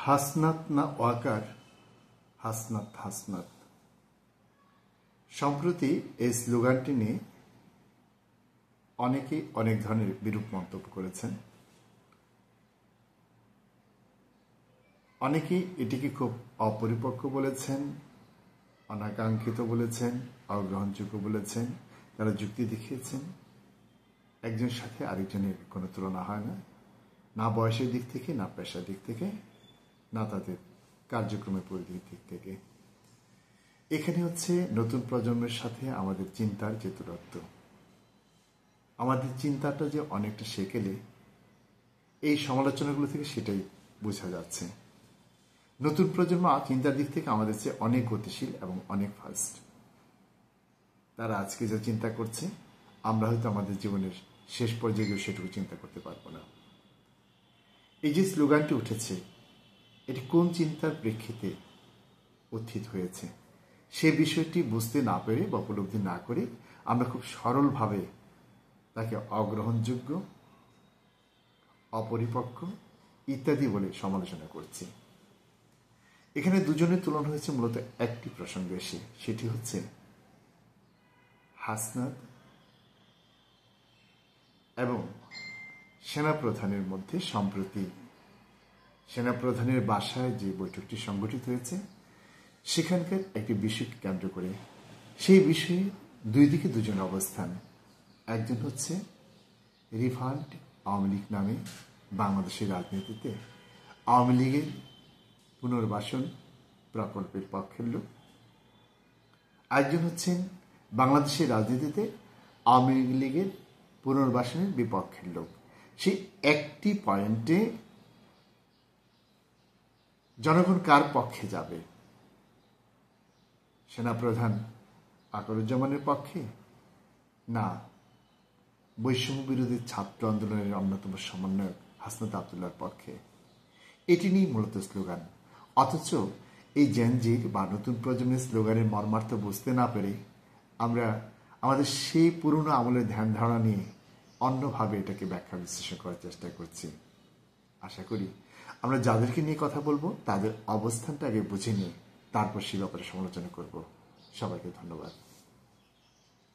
হাসনাত না ওয়াকার, হাসনাত হাসনাত। সম্প্রতি এই স্লোগানটি নিয়ে অনেকেই অনেক ধরনের বিরূপ মন্তব্য করেছেন। অনেকেই এটিকে খুব অপরিপক্ক বলেছেন, অনাকাঙ্ক্ষিত বলেছেন, অগ্রহণযোগ্য বলেছেন। তারা যুক্তি দেখিয়েছেন একজনের সাথে আরেকজনের কোনো তুলনা হয় না, না বয়সের দিক থেকে, না পেশার দিক থেকে, না তাদের কার্যক্রমের পরিধির দিক থেকে। এখানে হচ্ছে নতুন প্রজন্মের সাথে আমাদের চিন্তার যে দূরত্ব, আমাদের চিন্তাটা যে অনেকটা সেকেলে, এই সমালোচনাগুলো থেকে সেটাই বোঝা যাচ্ছে। নতুন প্রজন্ম চিন্তার দিক থেকে আমাদের চেয়ে অনেক গতিশীল এবং অনেক ফাস্ট। তারা আজকে যা চিন্তা করছে, আমরা হয়তো আমাদের জীবনের শেষ পর্যায়ে সেটুকু চিন্তা করতে পারবো না। এই যে স্লোগানটি উঠেছে, এটি কোন চিন্তার প্রেক্ষিতে উত্থিত হয়েছে সে বিষয়টি বুঝতে না পেরে বা উপলব্ধি না করে আমরা খুব সরলভাবে তাকে অগ্রহণযোগ্য, অপরিপক্ক ইত্যাদি বলে সমালোচনা করছি। এখানে দুজনের তুলনা হয়েছে মূলত একটি প্রসঙ্গে এসে, সেটি হচ্ছে হাসনাত এবং সেনাপ্রধানের মধ্যে সম্প্রতি সেনাপ্রধানের বাসায় যে বৈঠকটি সংগঠিত হয়েছে, সেখানকার একটি বিষয়কে কেন্দ্র করে সেই বিষয়ে দুই দিকে দুজন অবস্থান। একজন হচ্ছে রিভান্ড আওয়ামী লীগ নামে বাংলাদেশের রাজনীতিতে আওয়ামী লীগের পুনর্বাসন প্রকল্পের পক্ষের লোক, একজন হচ্ছেন বাংলাদেশের রাজনীতিতে আওয়ামী লীগের পুনর্বাসনের বিপক্ষের লোক। সেই একটি পয়েন্টে জনগণ কার পক্ষে যাবে? সেনাপ্রধান আকরুজ্জামানের পক্ষে, না বৈষম্য বিরোধী ছাত্র আন্দোলনের অন্যতম সমন্বয়ক হাসনাত আবদুল্লাহর পক্ষে? এটি নিয়ে মূলত স্লোগান। অথচ এই জেনজির বা নতুন প্রজন্মের স্লোগানের মর্মার্থ বুঝতে না পেরে আমরা আমাদের সেই পুরনো আমলের ধ্যান ধারণা নিয়ে অন্যভাবে এটাকে ব্যাখ্যা বিশ্লেষণ করার চেষ্টা করছি। আশা করি আমরা যাদেরকে নিয়ে কথা বলবো তাদের অবস্থানটা আগে বুঝে নিয়ে তারপর সে ব্যাপারে সমালোচনা করব। সবাইকে ধন্যবাদ।